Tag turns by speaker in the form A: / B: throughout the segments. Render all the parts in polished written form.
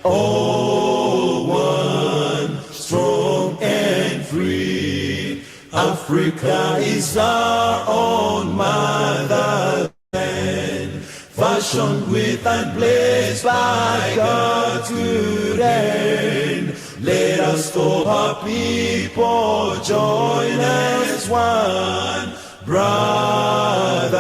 A: Oh, one, strong and free. Africa is our own motherland, fashioned with and blessed by God's good hand. Let us for our people join as one, brothers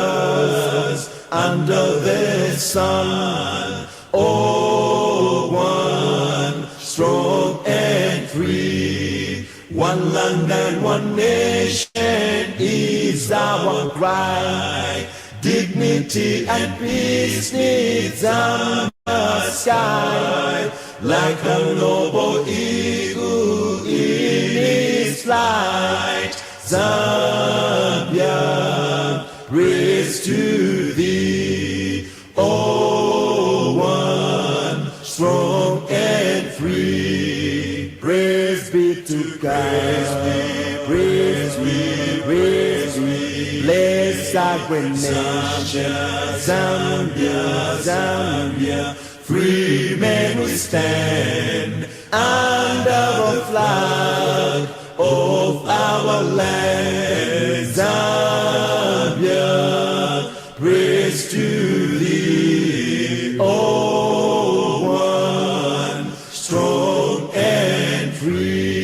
A: under the sun. Oh, one, strong and free. One land and one nation is our cry. Dignity and peace needs on the sky. Like a noble eagle in its flight, Zambia, praise to thee. Oh, one, strong and free. Praise be to God. Praise we, bless our great nation. Zambia, Zambia. Free men we stand under the flag of our land. Zambia, praise to thee. Oh, one, strong and free.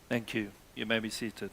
B: Thank you. You may be seated.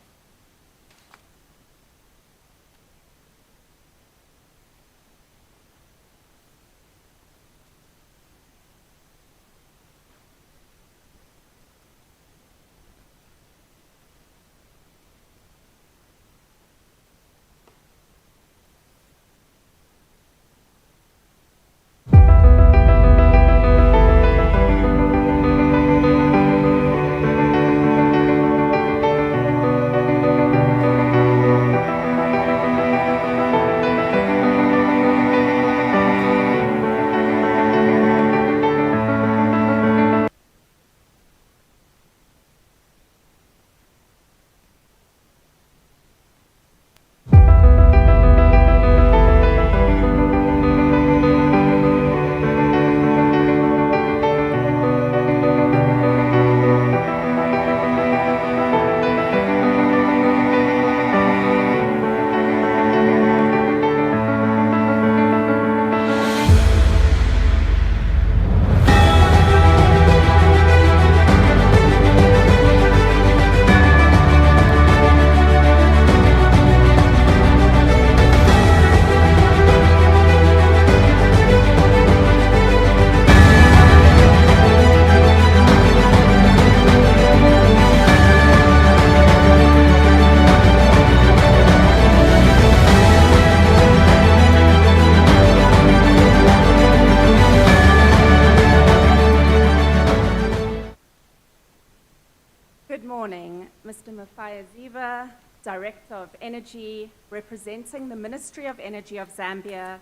C: Director of Energy, representing the Ministry of Energy of Zambia,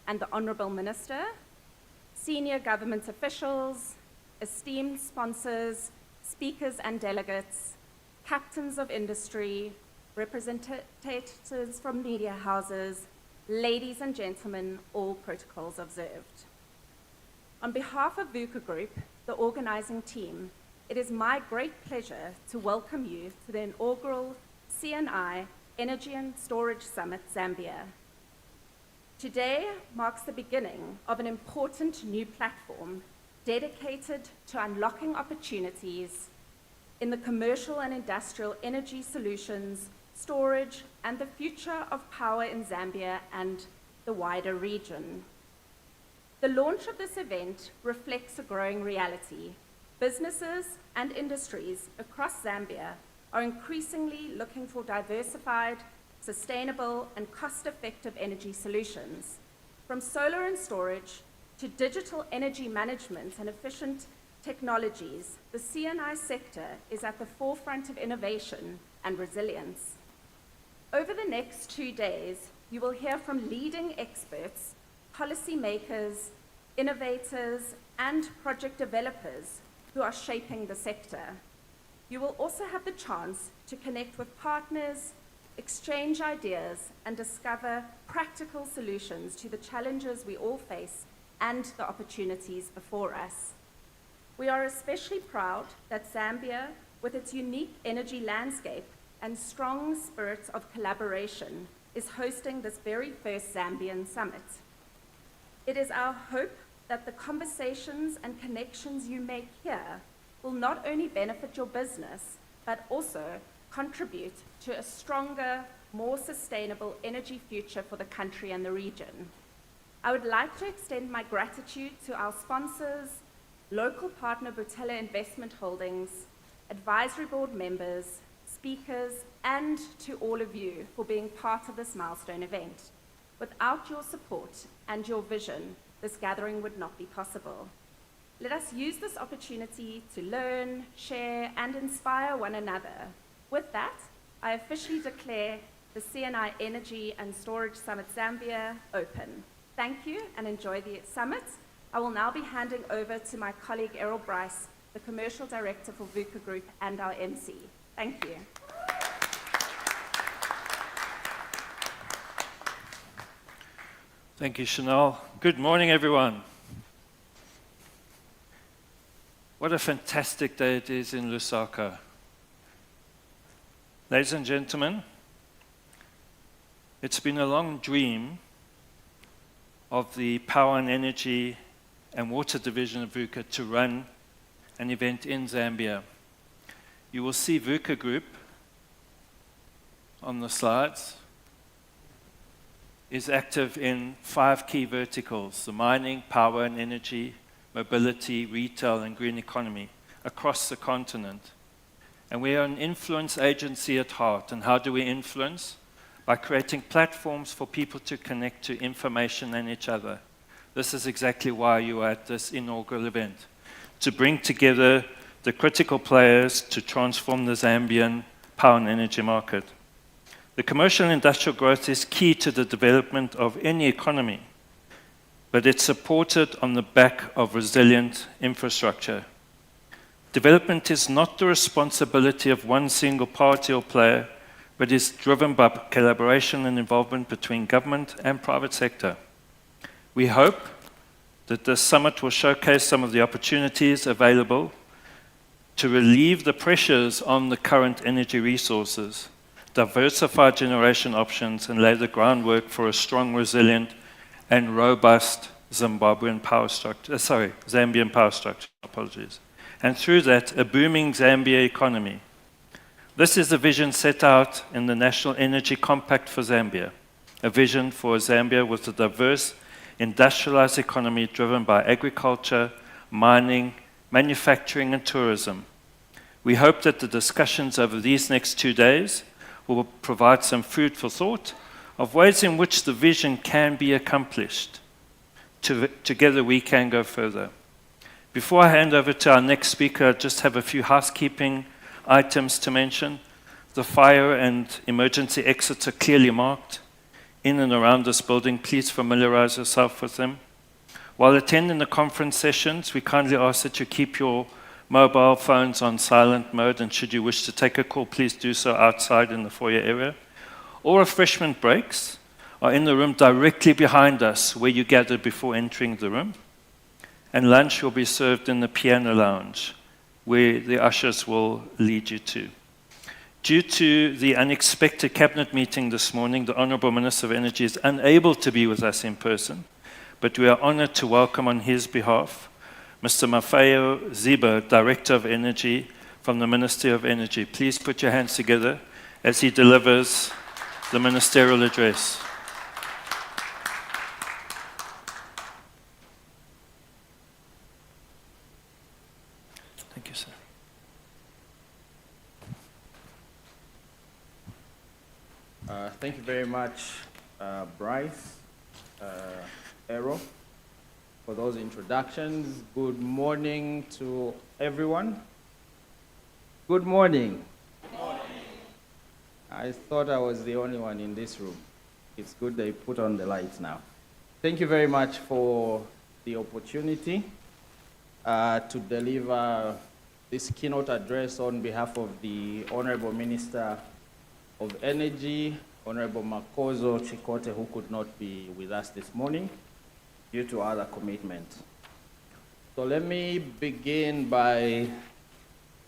C: and the Honourable Minister, senior government officials, esteemed sponsors, speakers and delegates, captains of industry, representatives from media houses, ladies and gentlemen, all protocols observed. On behalf of VUCA Group, the organising team, it is my great pleasure to welcome you to the inaugural CNI Energy and Storage Summit Zambia. Today marks the beginning of an important new platform dedicated to unlocking opportunities in the commercial and industrial energy solutions, storage, and the future of power in Zambia and the wider region. The launch of this event reflects a growing reality. Businesses and industries across Zambia are increasingly looking for diversified, sustainable, and cost-effective energy solutions. From solar and storage to digital energy management and efficient technologies, the CNI sector is at the forefront of innovation and resilience. Over the next 2 days, you will hear from leading experts, policymakers, innovators, and project developers who are shaping the sector. You will also have the chance to connect with partners, exchange ideas, and discover practical solutions to the challenges we all face and the opportunities before us. We are especially proud that Zambia, with its unique energy landscape and strong spirit of collaboration, is hosting this very first Zambian summit. It is our hope that the conversations and connections you make here will not only benefit your business, but also contribute to a stronger, more sustainable energy future for the country and the region. I would like to extend my gratitude to our sponsors, local partner Butella Investment Holdings, advisory board members, speakers, and to all of you for being part of this milestone event. Without your support and your vision, this gathering would not be possible. Let us use this opportunity to learn, share, and inspire one another. With that, I officially declare the CNI Energy and Storage Summit Zambia open. Thank you and enjoy the summit. I will now be handing over to my colleague Errol Bryce, the Commercial Director for VUCA Group and our MC. Thank you.
B: Thank you, Chanel. Good morning, everyone. What a fantastic day it is in Lusaka. Ladies and gentlemen, it's been a long dream of the Power and Energy and Water Division of VUCA to run an event in Zambia. You will see VUCA Group on the slides is active in 5 key verticals: the mining, power and energy, mobility, retail and green economy across the continent. And we are an influence agency at heart. And how do we influence? By creating platforms for people to connect to information and each other. This is exactly why you are at this inaugural event, to bring together the critical players to transform the Zambian power and energy market. The commercial and industrial growth is key to the development of any economy, but it's supported on the back of resilient infrastructure. Development is not the responsibility of one single party or player, but is driven by collaboration and involvement between government and private sector. We hope that this summit will showcase some of the opportunities available to relieve the pressures on the current energy resources, diversify generation options, and lay the groundwork for a strong, resilient, and robust Zambian power structure. Apologies. And through that, a booming Zambia economy. This is the vision set out in the National Energy Compact for Zambia, a vision for Zambia with a diverse, industrialized economy driven by agriculture, mining, manufacturing, and tourism. We hope that the discussions over these next 2 days will provide some food for thought of ways in which the vision can be accomplished. Together we can go further. Before I hand over to our next speaker, I just have a few housekeeping items to mention. The fire and emergency exits are clearly marked in and around this building. Please familiarize yourself with them. While attending the conference sessions, we kindly ask that you keep your mobile phones on silent mode, and should you wish to take a call, please do so outside in the foyer area. All refreshment breaks are in the room directly behind us, where you gathered before entering the room. And lunch will be served in the piano lounge, where the ushers will lead you to. Due to the unexpected cabinet meeting this morning, the Honourable Minister of Energy is unable to be with us in person, but we are honoured to welcome on his behalf Mr. Mafeo Ziba, Director of Energy from the Ministry of Energy. Please put your hands together as he delivers the ministerial address. Thank you, sir.
D: Thank you very much, Bryce, Errol, for those introductions. Good morning to everyone. Good morning. Good morning. I thought I was the only one in this room. It's good they put on the lights now. Thank you very much for the opportunity to deliver this keynote address on behalf of the Honorable Minister of Energy, Honorable Makozo Chikote, who could not be with us this morning due to other commitments. So let me begin by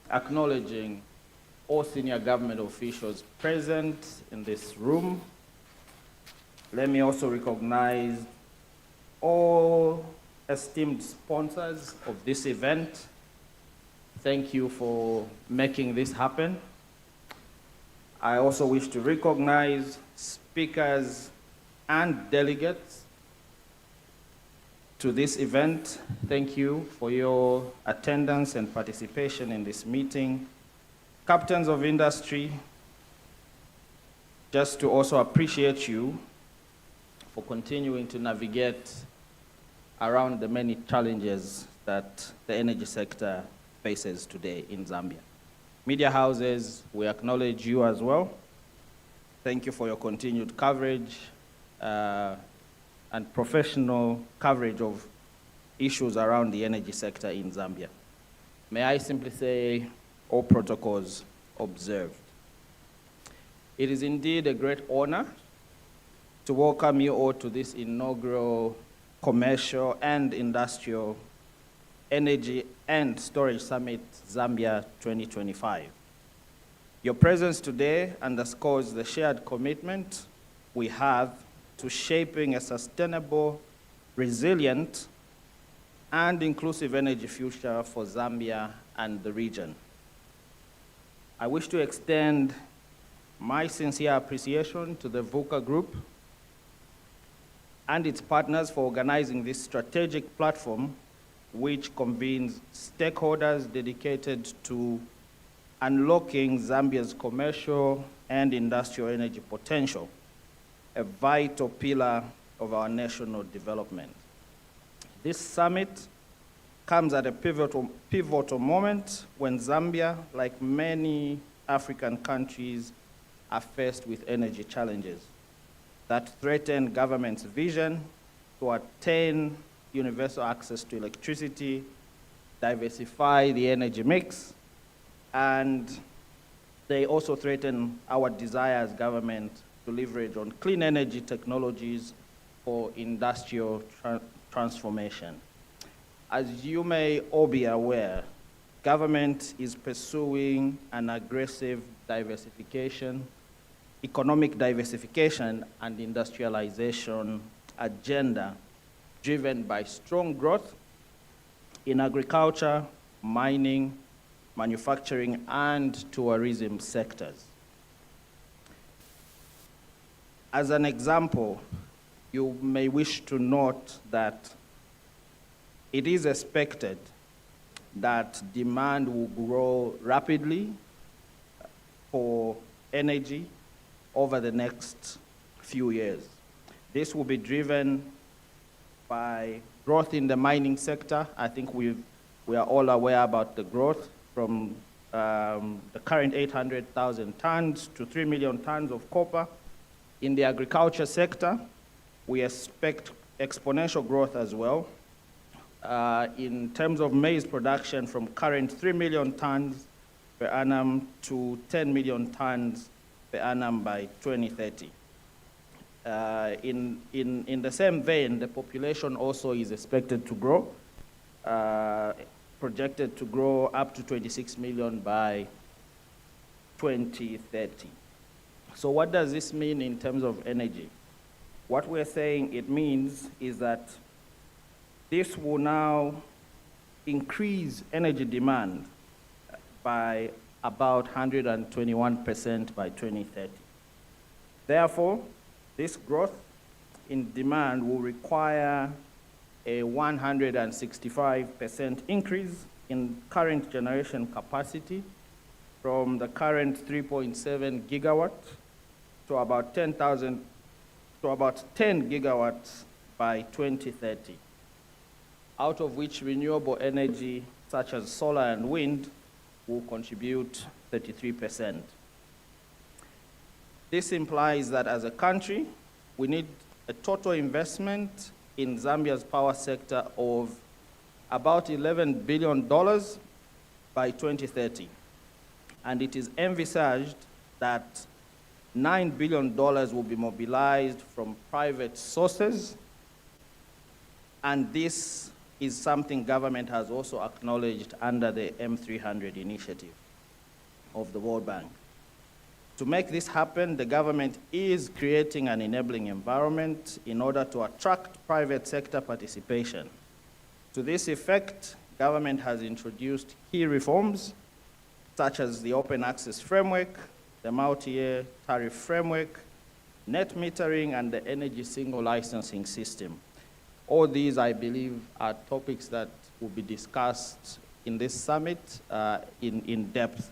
D: acknowledging all senior government officials present in this room. Let me also recognize all esteemed sponsors of this event. Thank you for making this happen. I also wish to recognize speakers and delegates to this event. Thank you for your attendance and participation in this meeting. Captains of industry, just to also appreciate you for continuing to navigate around the many challenges that the energy sector faces today in Zambia. Media houses, we acknowledge you as well. Thank you for your continued coverage and professional coverage of issues around the energy sector in Zambia. May I simply say, all protocols observed. It is indeed a great honor to welcome you all to this inaugural Commercial and Industrial Energy and Storage Summit, Zambia 2025. Your presence today underscores the shared commitment we have to shaping a sustainable, resilient, and inclusive energy future for Zambia and the region. I wish to extend my sincere appreciation to the VUCA Group and its partners for organizing this strategic platform, which convenes stakeholders dedicated to unlocking Zambia's commercial and industrial energy potential, a vital pillar of our national development. This summit comes at a pivotal moment when Zambia, like many African countries, are faced with energy challenges that threaten government's vision to attain universal access to electricity, diversify the energy mix, and they also threaten our desire as government to leverage on clean energy technologies for industrial transformation. As you may all be aware, government is pursuing an aggressive diversification, economic diversification and industrialization agenda driven by strong growth in agriculture, mining, manufacturing, and tourism sectors. As an example, you may wish to note that it is expected that demand will grow rapidly for energy over the next few years. This will be driven by growth in the mining sector. I think we are all aware about the growth from the current 800,000 tons to 3 million tons of copper. In the agriculture sector, we expect exponential growth as well. In terms of maize production, from current 3 million tons per annum to 10 million tons per annum by 2030. In the same vein, the population also is expected to grow, projected to grow up to 26 million by 2030. So what does this mean in terms of energy? What we're saying it means is that this will now increase energy demand by about 121% by 2030. Therefore, this growth in demand will require a 165% increase in current generation capacity from the current 3.7 gigawatts to about 10 gigawatts by 2030, out of which renewable energy such as solar and wind will contribute 33%. This implies that as a country, we need a total investment in Zambia's power sector of about $11 billion by 2030. And it is envisaged that $9 billion will be mobilized from private sources, and this is something government has also acknowledged under the M300 initiative of the World Bank. To make this happen, the government is creating an enabling environment in order to attract private sector participation. To this effect, government has introduced key reforms, such as the open access framework, the multi-year tariff framework, net metering, and the energy single licensing system. All these, I believe, are topics that will be discussed in this summit in depth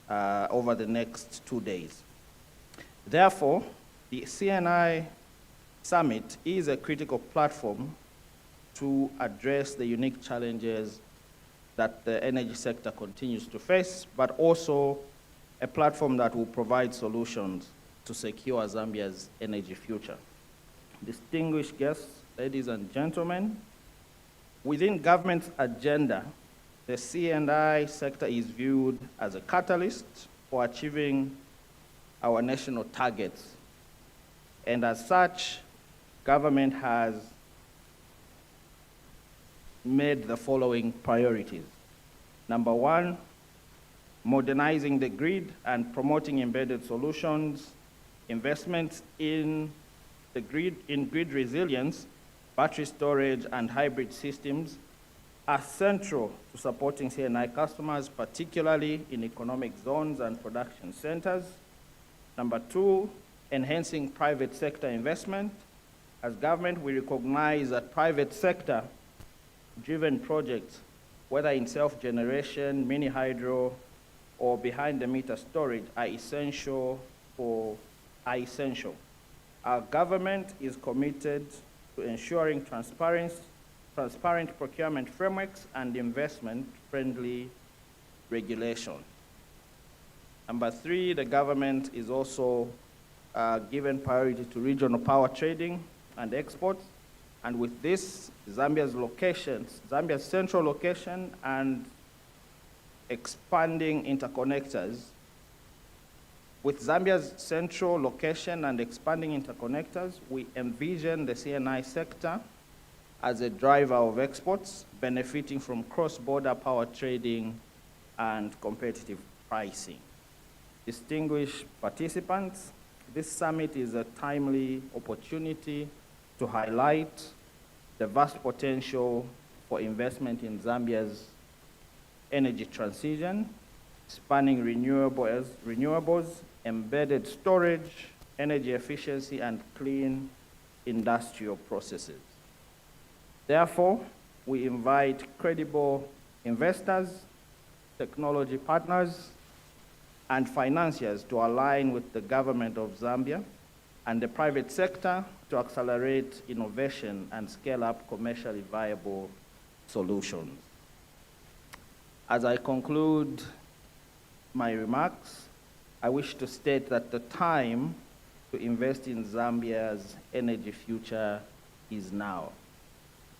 D: over the next 2 days. Therefore, the CNI Summit is a critical platform to address the unique challenges that the energy sector continues to face, but also a platform that will provide solutions to secure Zambia's energy future. Distinguished guests, ladies and gentlemen, within government's agenda, the C&I sector is viewed as a catalyst for achieving our national targets. And as such, government has made the following priorities. Number one, modernizing the grid and promoting embedded solutions, investments in the grid, in grid resilience, battery storage, and hybrid systems are central to supporting C&I customers, particularly in economic zones and production centers. Number two, enhancing private sector investment. As government, we recognize that private sector-driven projects, whether in self-generation, mini hydro, or behind-the-meter storage, are essential. Our government is committed to ensuring transparent procurement frameworks and investment-friendly regulation. Number three, the government is also given priority to regional power trading and exports. And with this, Zambia's central location and expanding interconnectors. With Zambia's central location and expanding interconnectors, we envision the C&I sector as a driver of exports, benefiting from cross-border power trading and competitive pricing. Distinguished participants, this summit is a timely opportunity to highlight the vast potential for investment in Zambia's energy transition, spanning renewables, embedded storage, energy efficiency, and clean industrial processes. Therefore, we invite credible investors, technology partners, and financiers to align with the government of Zambia and the private sector to accelerate innovation and scale up commercially viable solutions. As I conclude my remarks, I wish to state that the time to invest in Zambia's energy future is now.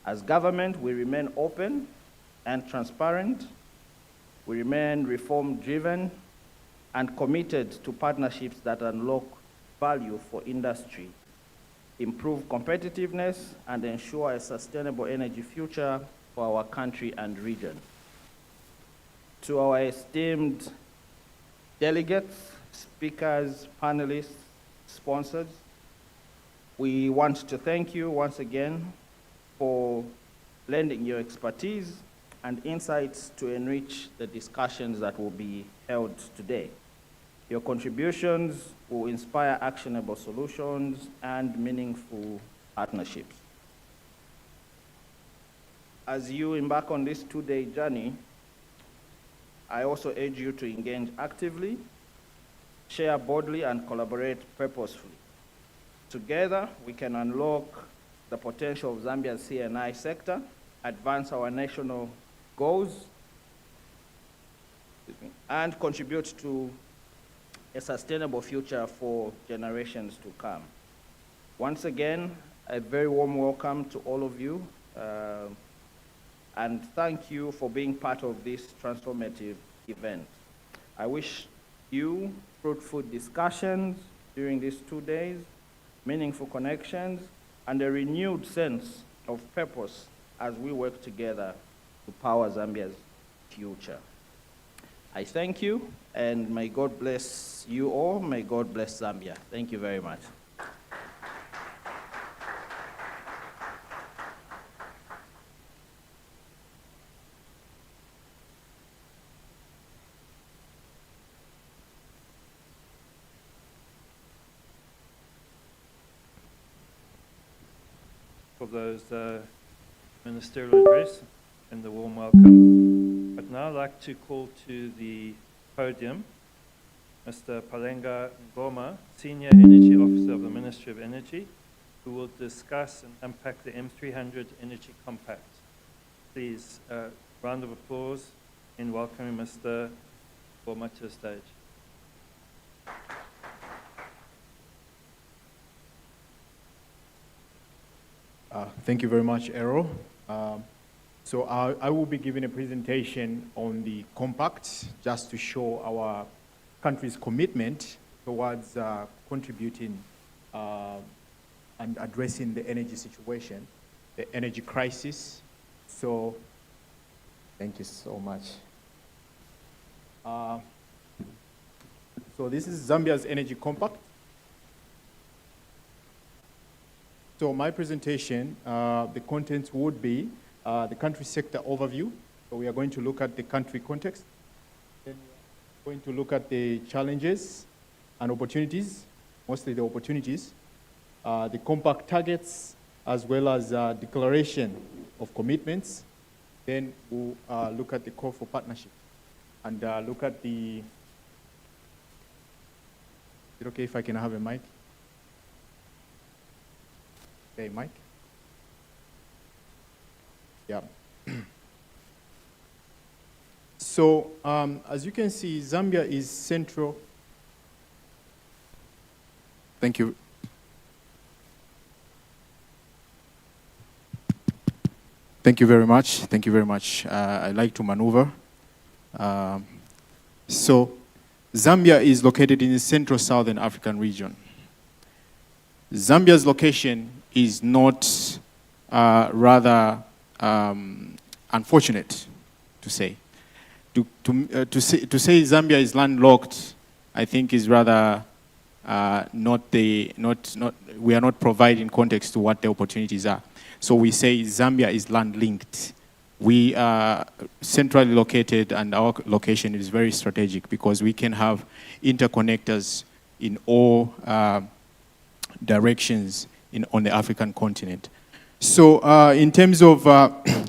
D: As government, we remain open and transparent. We remain reform-driven and committed to partnerships that unlock value for industry, improve competitiveness, and ensure a sustainable energy future for our country and region. To our esteemed delegates, speakers, panelists, sponsors, we want to thank you once again for lending your expertise and insights to enrich the discussions that will be held today. Your contributions will inspire actionable solutions and meaningful partnerships. As you embark on this two-day journey, I also urge you to engage actively, share boldly, and collaborate purposefully. Together, we can unlock the potential of Zambia's C&I sector, advance our national goals, and contribute to a sustainable future for generations to come. Once again, a very warm welcome to all of you, and thank you for being part of this transformative event. I wish you fruitful discussions, during these 2 days, meaningful connections, and a renewed sense of purpose as we work together to power Zambia's future. I thank you, and may God bless you all. May God bless Zambia. Thank you very much.
B: For those ministerial address and the warm welcome. I'd now like to call to the podium Mr. Palanga Ngoma, Senior Energy Officer of the Ministry of Energy, who will discuss and unpack the M300 Energy Compact. Please, round of applause in welcoming Mr. Ngoma to the stage.
E: Thank you very much, Errol. So I will be giving a presentation on the compact just to show our country's commitment towards contributing and addressing the energy situation, the energy crisis. So thank you so much. So this is Zambia's Energy Compact. So my presentation, the contents would be the country sector overview. So we are going to look at the country context. Then we are going to look at the challenges and opportunities, mostly the opportunities, the compact targets, as well as declaration of commitments. Then we'll look at the call for partnership and look at the, is it okay if I can have a mic? Okay, Mike? Yeah. So, as you can see, Zambia is central. Thank you. Thank you very much. Thank you very much. I like to maneuver. So, Zambia is located in the central southern African region. Zambia's location is not rather unfortunate to say. To say Zambia is landlocked, I think is rather we are not providing context to what the opportunities are. So we say Zambia is land-linked. We are centrally located, and our location is very strategic because we can have interconnectors in all directions on the African continent. So in terms of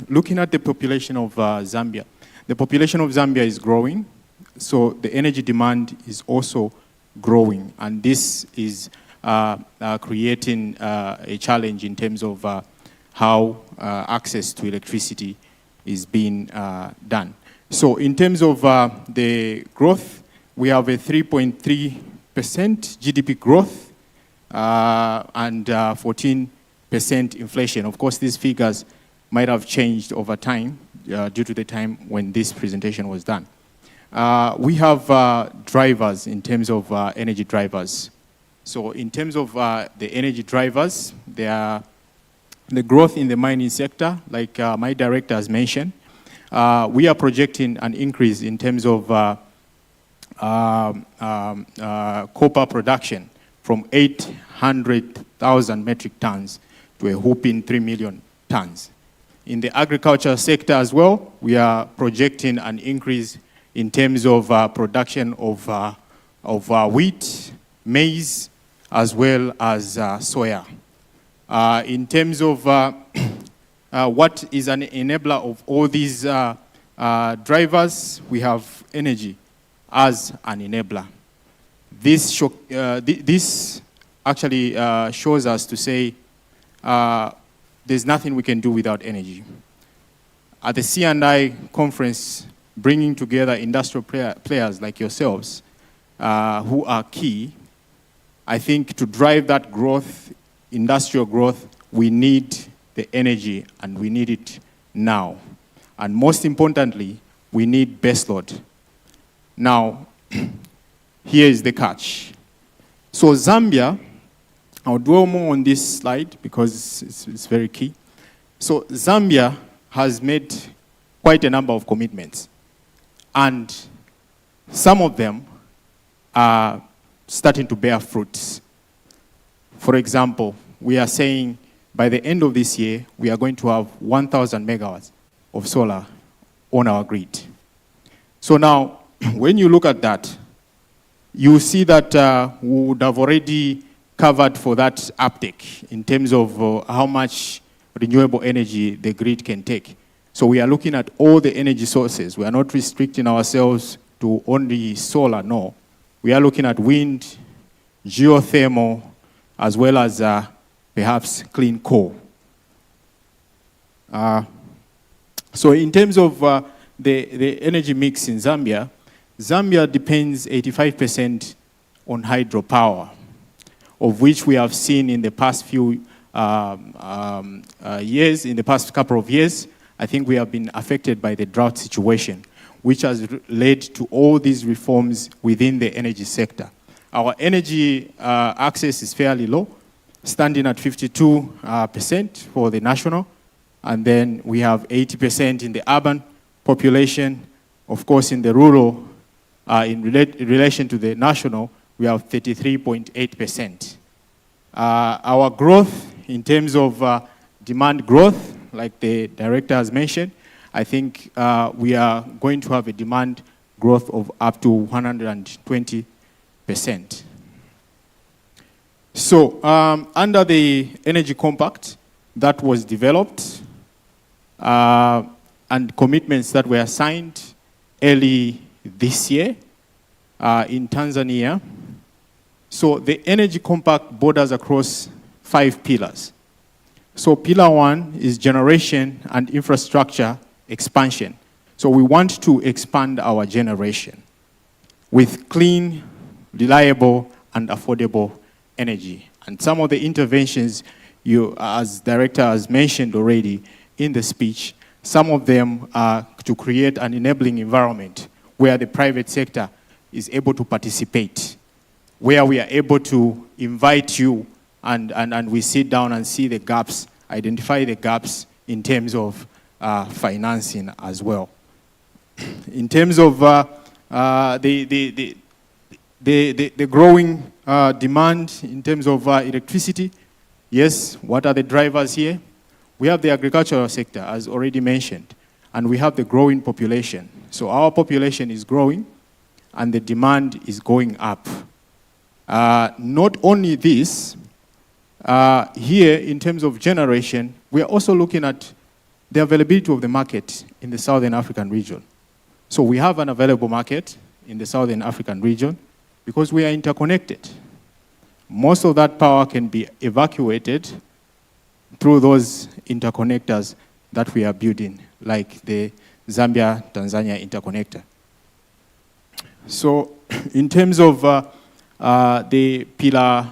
E: looking at the population of Zambia, the population of Zambia is growing, so the energy demand is also growing, and this is creating a challenge in terms of how access to electricity is being done. So in terms of the growth, we have a 3.3% GDP growth, and 14% inflation. Of course, these figures might have changed over time due to the time when this presentation was done. We have drivers in terms of energy drivers. So in terms of the energy drivers, there are the growth in the mining sector, like my director has mentioned. We are projecting an increase in terms of copper production from 800,000 metric tons to a whopping 3 million tons. In the agriculture sector as well, we are projecting an increase in terms of production of wheat, maize, as well as soya. In terms of what is an enabler of all these drivers, we have energy as an enabler. This actually shows us to say there's nothing we can do without energy. At the C&I conference, bringing together industrial players like yourselves who are key, I think to drive that growth, industrial growth, we need the energy, and we need it now. And most importantly, we need baseload. Now, here is the catch. So Zambia, I'll dwell more on this slide because it's very key. So Zambia has made quite a number of commitments, and some of them are starting to bear fruits. For example, we are saying by the end of this year, we are going to have 1,000 megawatts of solar on our grid. So now, when you look at that, you see that we would have already covered for that uptake in terms of how much renewable energy the grid can take. So we are looking at all the energy sources. We are not restricting ourselves to only solar, no. We are looking at wind, geothermal, as well as perhaps clean coal. So in terms of the energy mix in Zambia, Zambia depends 85% on hydropower, of which we have seen in the past few years, in the past couple of years, I think we have been affected by the drought situation, which has led to all these reforms within the energy sector. Our energy access is fairly low, standing at 52% for the national, and then we have 80% in the urban population. Of course, in the rural, in relation to the national, we have 33.8%. Our growth in terms of demand growth, like the director has mentioned, I think we are going to have a demand growth of up to 120%. So under the Energy Compact that was developed and commitments that were signed early this year in Tanzania, so the Energy Compact borders across 5 pillars. So pillar 1 is generation and infrastructure expansion. So we want to expand our generation with clean, reliable, and affordable energy. And some of the interventions you, as director has mentioned already in the speech, some of them are to create an enabling environment where the private sector is able to participate, where we are able to invite you and we sit down and see the gaps, identify the gaps in terms of financing as well. In terms of the growing demand in terms of electricity, yes, what are the drivers here? We have the agricultural sector, as already mentioned, and we have the growing population. So our population is growing, and the demand is going up. Not only this, here in terms of generation, we are also looking at the availability of the market in the Southern African region. So we have an available market in the Southern African region because we are interconnected. Most of that power can be evacuated through those interconnectors that we are building, like the Zambia-Tanzania interconnector. So in terms of the pillar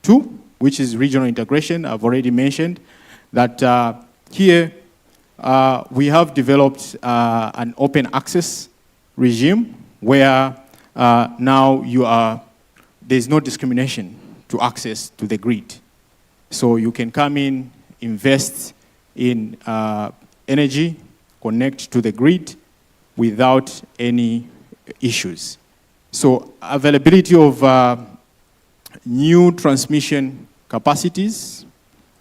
E: 2, which is regional integration, I've already mentioned that here we have developed an open access regime where now there's no discrimination to access to the grid. So you can come in, invest in energy, connect to the grid without any issues. So availability of new transmission capacities,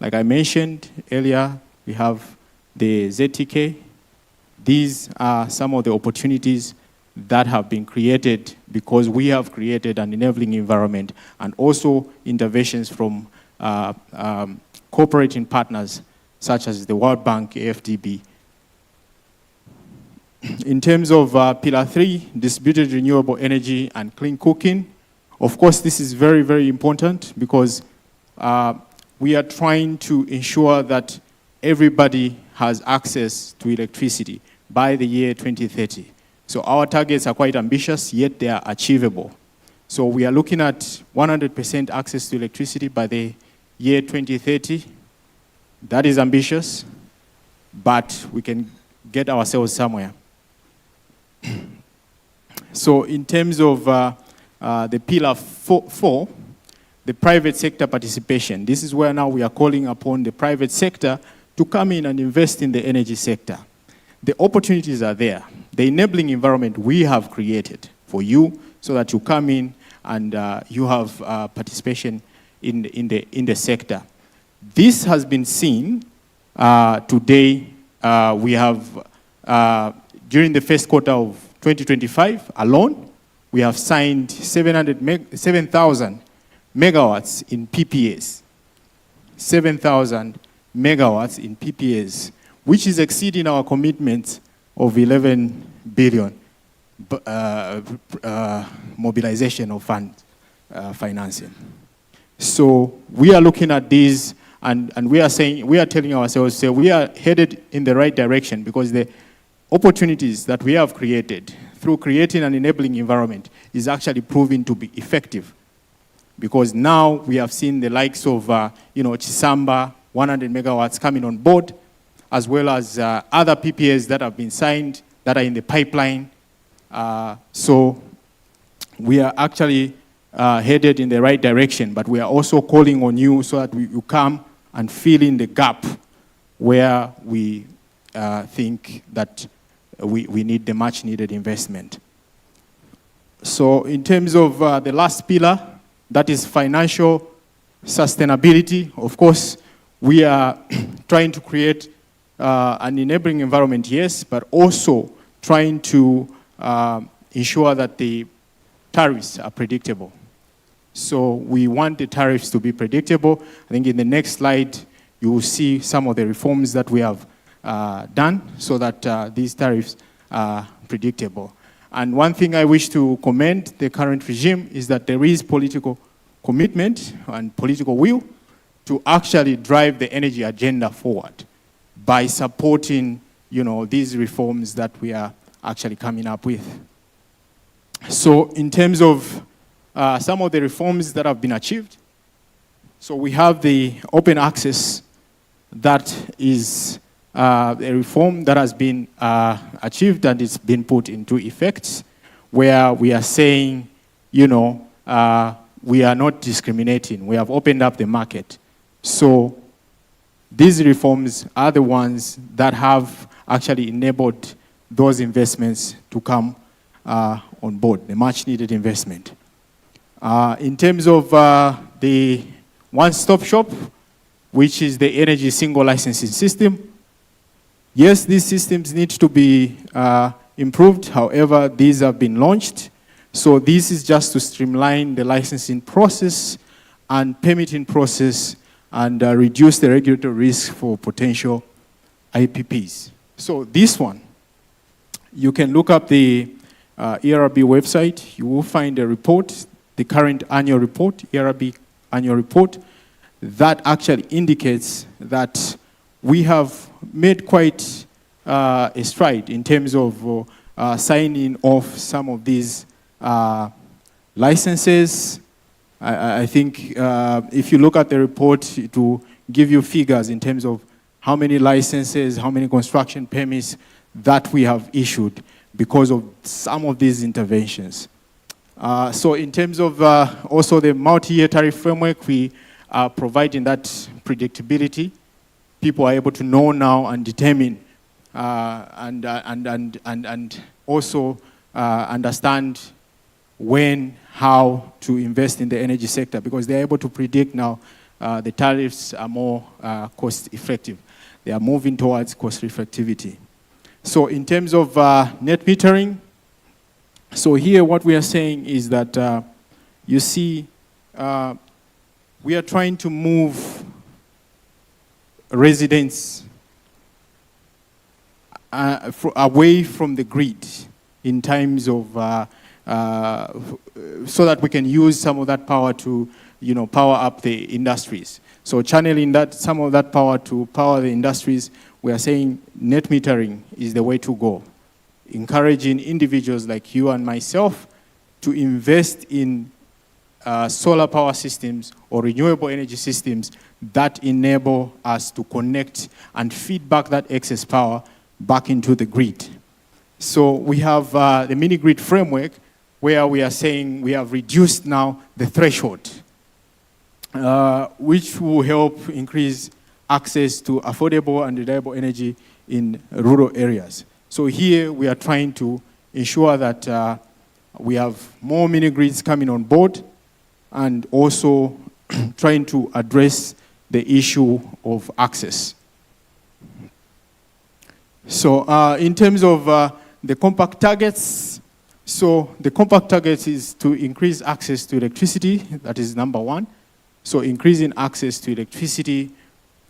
E: like I mentioned earlier, we have the ZESCO. These are some of the opportunities that have been created because we have created an enabling environment and also interventions from cooperating partners such as the World Bank, AFDB. In terms of pillar 3, distributed renewable energy and clean cooking, of course this is very, very important because we are trying to ensure that everybody has access to electricity by the year 2030. So our targets are quite ambitious, yet they are achievable. So we are looking at 100% access to electricity by the year 2030. That is ambitious, but we can get ourselves somewhere. So in terms of the pillar 4, the private sector participation. This is where now we are calling upon the private sector to come in and invest in the energy sector. The opportunities are there. The enabling environment we have created for you so that you come in and you have participation in the sector. This has been seen today. We have, during the first quarter of 2025 alone, we have signed 7,000 megawatts in PPAs. 7,000 megawatts in PPAs, which is exceeding our commitment of 11 billion mobilization of fund financing. So we are looking at these and we are saying, we are telling ourselves, we are headed in the right direction because the opportunities that we have created through creating an enabling environment is actually proving to be effective. Because now we have seen the likes of, Chisamba, 100 megawatts coming on board, as well as other PPAs that have been signed that are in the pipeline. So we are actually headed in the right direction, but we are also calling on you so that you come and fill in the gap where we think that we need the much needed investment. So in terms of the last pillar, that is financial sustainability. Of course, we are trying to create an enabling environment, yes, but also trying to ensure that the tariffs are predictable. So we want the tariffs to be predictable. I think in the next slide, you will see some of the reforms that we have done so that these tariffs are predictable. And one thing I wish to commend the current regime is that there is political commitment and political will to actually drive the energy agenda forward by supporting, these reforms that we are actually coming up with. So in terms of some of the reforms that have been achieved, so we have the open access that is a reform that has been achieved and it's been put into effect, where we are saying, we are not discriminating. We have opened up the market. So these reforms are the ones that have actually enabled those investments to come on board, the much needed investment. In terms of the one-stop shop, which is the energy single licensing system, yes, these systems need to be improved. However, these have been launched. So this is just to streamline the licensing process and permitting process and reduce the regulatory risk for potential IPPs. So this one, you can look up the ERB website. You will find a report, the current annual report, ERB annual report, that actually indicates that we have made quite a stride in terms of signing off some of these licenses. I think if you look at the report, it will give you figures in terms of how many licenses, how many construction permits that we have issued because of some of these interventions. So in terms of also the multi-year tariff framework, we are providing that predictability. People are able to know now and determine and also understand when, how to invest in the energy sector, because they're able to predict now the tariffs are more cost effective. They are moving towards cost effectivity. So in terms of net metering, so here what we are saying is that you see we are trying to move residents away from the grid in terms of so that we can use some of that power to power up the industries. So channeling that some of that power to power the industries, we are saying net metering is the way to go. Encouraging individuals like you and myself to invest in solar power systems or renewable energy systems that enable us to connect and feed back that excess power back into the grid. So we have the mini grid framework where we are saying we have reduced now the threshold, which will help increase access to affordable and reliable energy in rural areas. So here we are trying to ensure that we have more mini-grids coming on board, and also trying to address the issue of access. So in terms of the compact targets, so the compact target is to increase access to electricity. That is number one. So increasing access to electricity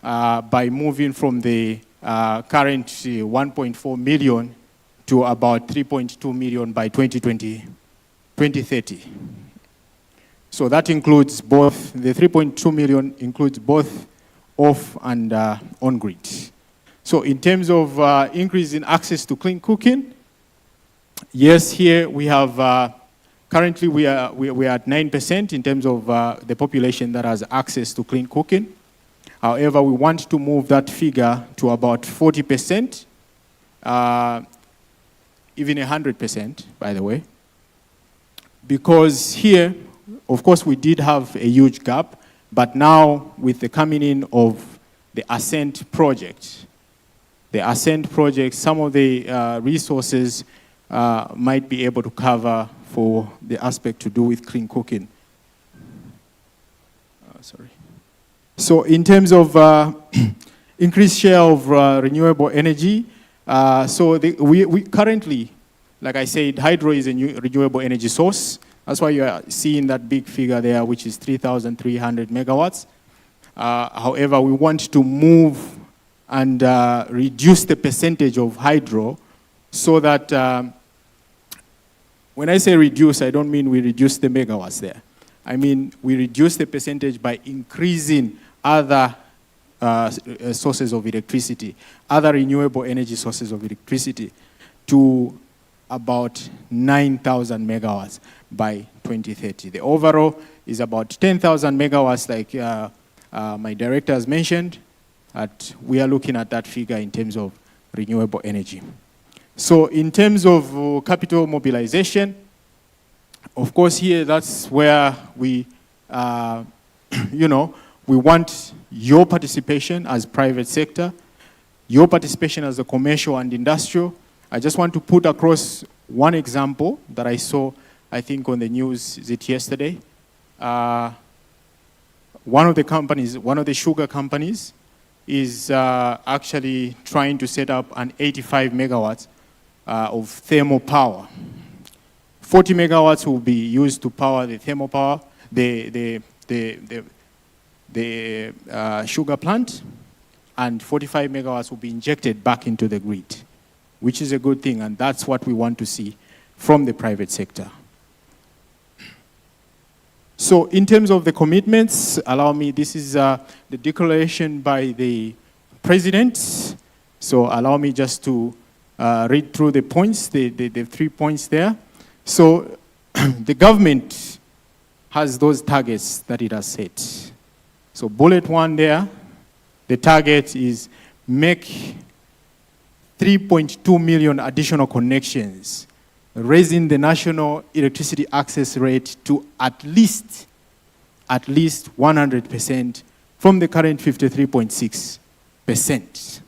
E: by moving from the current 1.4 million to about 3.2 million by 2030. So that includes both, the 3.2 million includes both off and on-grid. So in terms of increase in access to clean cooking, yes, here we have, currently we are at 9% in terms of the population that has access to clean cooking. However, we want to move that figure to about 40%, even 100%, by the way. Because here, of course, we did have a huge gap, but now with the coming in of the Ascent project, some of the resources might be able to cover for the aspect to do with clean cooking. Sorry. So in terms of increased share of renewable energy, we currently, like I said, hydro is a new renewable energy source. That's why you are seeing that big figure there, which is 3,300 megawatts. However, we want to move and reduce the percentage of hydro so that, when I say reduce, I don't mean we reduce the megawatts there. I mean, we reduce the percentage by increasing other sources of electricity, other renewable energy sources of electricity to about 9,000 megawatts by 2030. The overall is about 10,000 megawatts, like my director has mentioned. We are looking at that figure in terms of renewable energy. So in terms of capital mobilization, of course here that's where we, we want your participation as private sector, your participation as a commercial and industrial. I just want to put across one example that I saw, I think on the news, is it yesterday? One of the companies, one of the sugar companies, is actually trying to set up an 85 megawatts of thermal power. 40 megawatts will be used to power the thermal power, the sugar plant, and 45 megawatts will be injected back into the grid, which is a good thing, and that's what we want to see from the private sector. So in terms of the commitments, allow me, this is the declaration by the president. So allow me just to read through the points, the 3 points there. So the government has those targets that it has set. So bullet 1 there, the target is make 3.2 million additional connections, raising the national electricity access rate to at least 100% from the current 53.6%.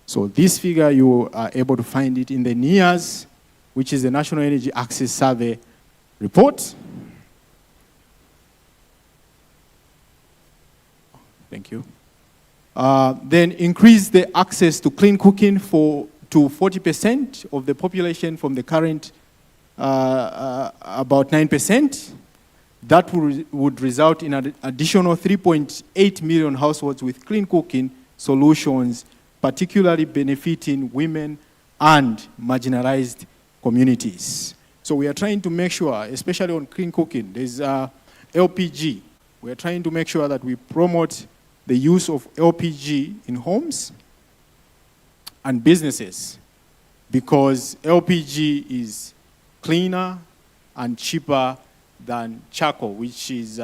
E: So this figure, you are able to find it in the NEAS, which is the National Energy Access Survey report. Thank you. Then increase the access to clean cooking to 40% of the population from the current about 9%. That would result in an additional 3.8 million households with clean cooking solutions, particularly benefiting women and marginalized communities. So we are trying to make sure, especially on clean cooking, there's LPG. We are trying to make sure that we promote the use of LPG in homes and businesses, because LPG is cleaner and cheaper than charcoal, which is,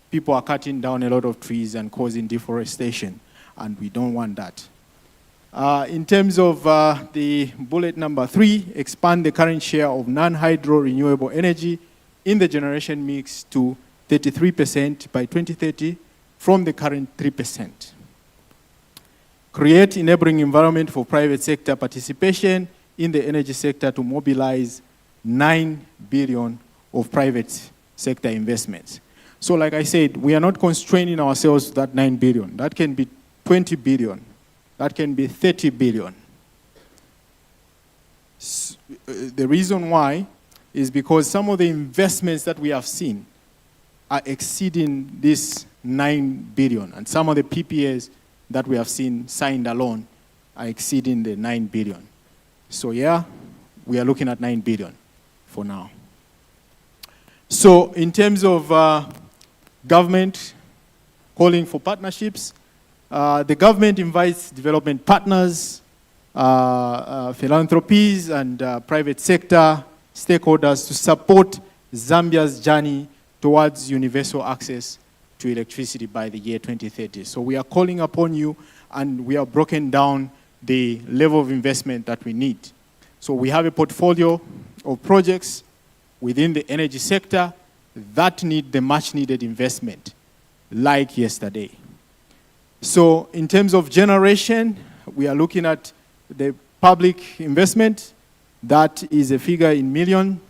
E: people are cutting down a lot of trees and causing deforestation, and we don't want that. In terms of the bullet number 3, expand the current share of non-hydro renewable energy in the generation mix to 33% by 2030 from the current 3%. Create enabling environment for private sector participation in the energy sector to mobilize 9 billion of private sector investments. So like I said, we are not constraining ourselves to that 9 billion. That can be 20 billion. That can be 30 billion. The reason why is because some of the investments that we have seen are exceeding this 9 billion. And some of the PPAs that we have seen signed alone are exceeding the 9 billion. So yeah, we are looking at 9 billion for now. So in terms of government calling for partnerships, the government invites development partners, philanthropies, and private sector stakeholders to support Zambia's journey towards universal access to electricity by the year 2030. So we are calling upon you, and we have broken down the level of investment that we need. So we have a portfolio of projects within the energy sector that need the much needed investment, like yesterday. So in terms of generation, we are looking at the public investment. That is a figure in million.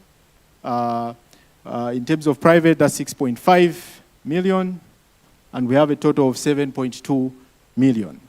E: In terms of private, that's 6.5 million. And we have a total of 7.2 million.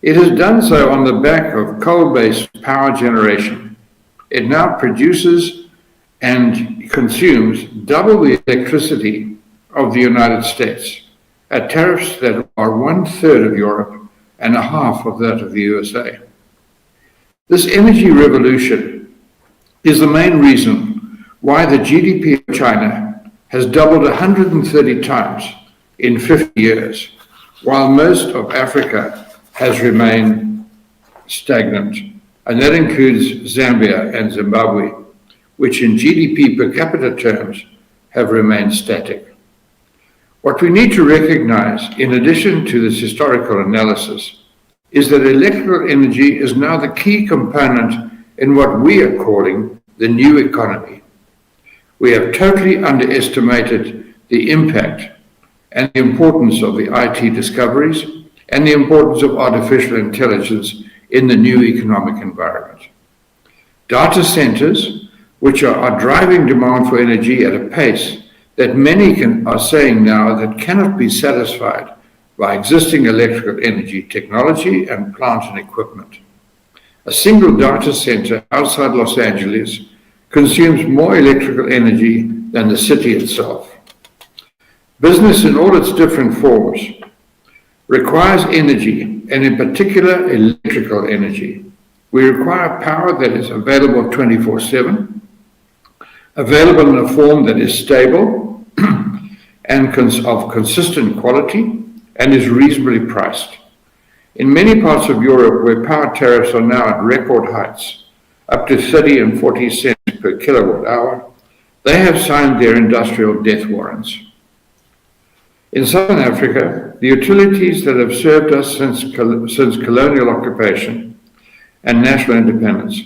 F: It has done so on the back of coal-based power generation. It now produces and consumes double the electricity of the United States at tariffs that are 1/3 of Europe and a half of that of the USA. This energy revolution is the main reason why the GDP of China has doubled 130 times in 50 years, while most of Africa has remained stagnant, and that includes Zambia and Zimbabwe, which in GDP per capita terms have remained static. What we need to recognize, in addition to this historical analysis, is that electrical energy is now the key component in what we are calling the new economy. We have totally underestimated the impact and the importance of the IT discoveries and the importance of artificial intelligence in the new economic environment. Data centers, which are driving demand for energy at a pace that many are saying now that cannot be satisfied by existing electrical energy technology and plant and equipment. A single data center outside Los Angeles consumes more electrical energy than the city itself. Business in all its different forms requires energy, and in particular electrical energy. We require power that is available 24/7, available in a form that is stable and of consistent quality, and is reasonably priced. In many parts of Europe, where power tariffs are now at record heights, up to 30 and 40 cents per kilowatt hour, they have signed their industrial death warrants. In Southern Africa, the utilities that have served us since colonial occupation and national independence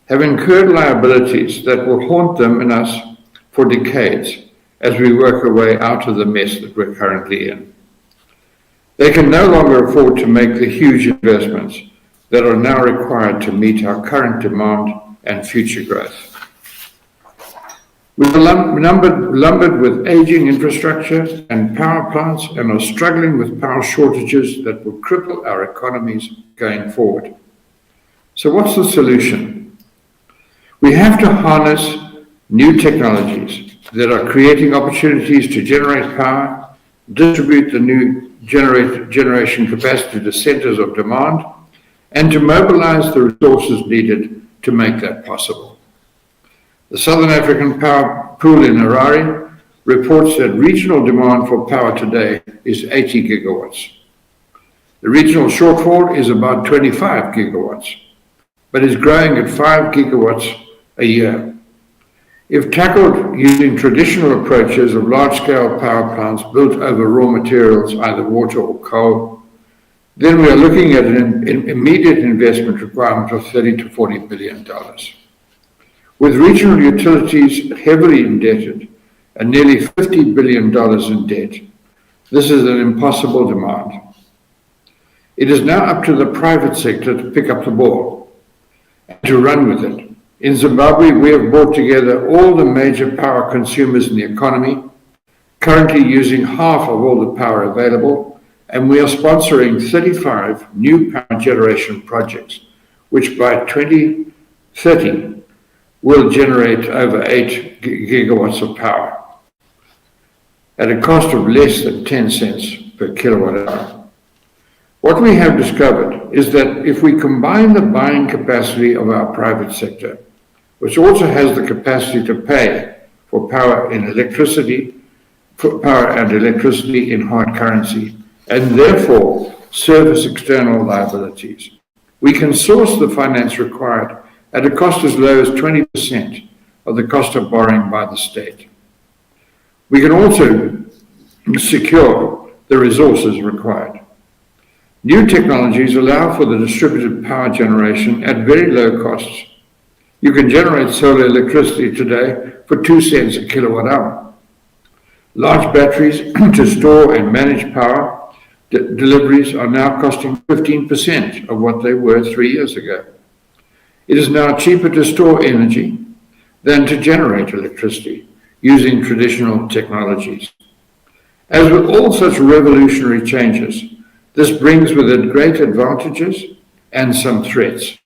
F: have incurred liabilities that will haunt them and us for decades as we work our way out of the mess that we're currently in. They can no longer afford to make the huge investments that are now required to meet our current demand and future growth. We are lumbered with aging infrastructure and power plants and are struggling with power shortages that will cripple our economies going forward. So what's the solution? We have to harness new technologies that are creating opportunities to generate power, distribute the new generation capacity to centers of demand, and to mobilize the resources needed to make that possible. The Southern African Power Pool in Harare reports that regional demand for power today is 80 gigawatts. The regional shortfall is about 25 gigawatts, but is growing at 5 gigawatts a year. If tackled using traditional approaches of large-scale power plants built over raw materials, either water or coal, then we are looking at an immediate investment requirement of $30 to $40 billion. With regional utilities heavily indebted and nearly $50 billion in debt, this is an impossible demand. It is now up to the private sector to pick up the ball and to run with it. In Zimbabwe, we have brought together all the major power consumers in the economy, currently using half of all the power available, and we are sponsoring 35 new power generation projects, which by 2030 will generate over 8 gigawatts of power at a cost of less than 10 cents per kilowatt hour. What we have discovered is that if we combine the buying capacity of our private sector, which also has the capacity to pay for power and electricity in hard currency, and therefore service external liabilities, we can source the finance required at a cost as low as 20% of the cost of borrowing by the state. We can also secure the resources required. New technologies allow for the distributed power generation at very low costs. You can generate solar electricity today for 2 cents a kilowatt hour. Large batteries to store and manage power deliveries are now costing 15% of what they were 3 years ago. It is now cheaper to store energy than to generate electricity using traditional technologies. As with all such revolutionary changes, This brings with it great advantages and some threats.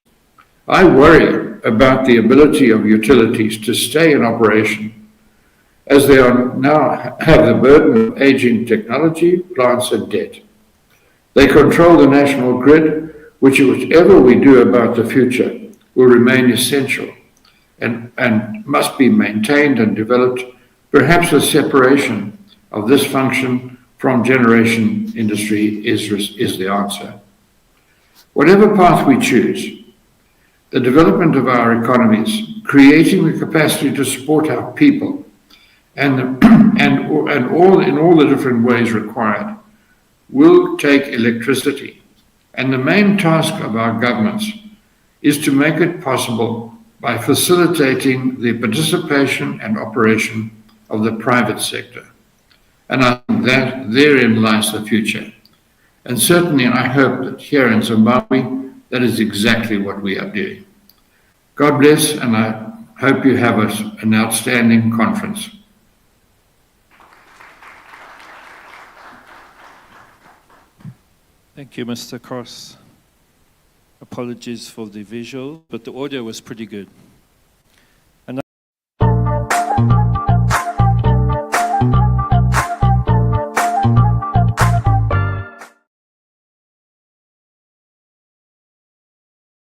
F: I worry about the ability of utilities to stay in operation as they are now have the burden of aging technology, plants and debt. They control the national grid, whichever we do about the future will remain essential and must be maintained and developed, perhaps a separation of this function from generation industry is the answer. Whatever path we choose, the development of our economies, creating the capacity to support our people, and in all the different ways required, will take electricity. And the main task of our governments is to make it possible by facilitating the participation and operation of the private sector. And I think that therein lies the future. And certainly I hope that here in Zimbabwe, that is exactly what we are doing. God bless, and I hope you have an outstanding conference.
B: Thank you, Mr. Cross. Apologies for the visual, but the audio was pretty good.